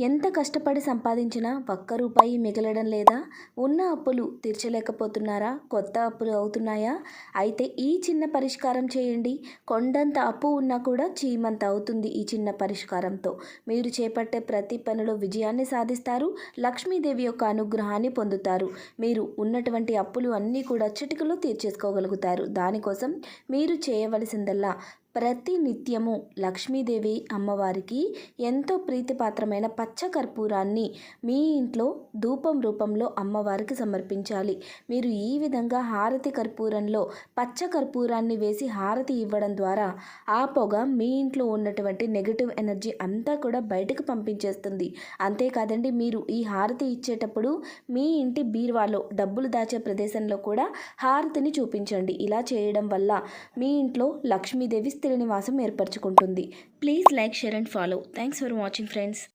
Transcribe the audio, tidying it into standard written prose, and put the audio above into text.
ఎంత కష్టపడి సంపాదించినా ఒక్క రూపాయి మిగలడం లేదా? ఉన్న అప్పులు తీర్చలేకపోతున్నారా? కొత్త అప్పులు అవుతున్నాయా? అయితే ఈ చిన్న పరిష్కారం చేయండి. కొండంత అప్పు ఉన్నా కూడా చీమంత అవుతుంది ఈ చిన్న పరిష్కారంతో. మీరు చేపట్టే ప్రతి పనిలో విజయాన్ని సాధిస్తారు. లక్ష్మీదేవి యొక్క అనుగ్రహాన్ని పొందుతారు. మీరు ఉన్నటువంటి అప్పులు అన్నీ కూడా చిటికలో తీర్చేసుకోగలుగుతారు. దానికోసం మీరు చేయవలసిందల్లా ప్రతి నిత్యము లక్ష్మీదేవి అమ్మవారికి ఎంతో ప్రీతిపాత్రమైన పచ్చ కర్పూరాన్ని మీ ఇంట్లో ధూపం రూపంలో అమ్మవారికి సమర్పించాలి. మీరు ఈ విధంగా హారతి కర్పూరంలో పచ్చ కర్పూరాన్ని వేసి హారతి ఇవ్వడం ద్వారా ఆ పొగ మీ ఇంట్లో ఉన్నటువంటి నెగటివ్ ఎనర్జీ అంతా కూడా బయటకు పంపించేస్తుంది. అంతేకాదండి, మీరు ఈ హారతి ఇచ్చేటప్పుడు మీ ఇంటి బీరువాలో డబ్బులు దాచే ప్రదేశంలో కూడా హారతిని చూపించండి. ఇలా చేయడం వల్ల మీ ఇంట్లో లక్ష్మీదేవి స్థిర నివాసం ఏర్పరచుకుంటుంది. Please like, share and follow. Thanks for watching friends.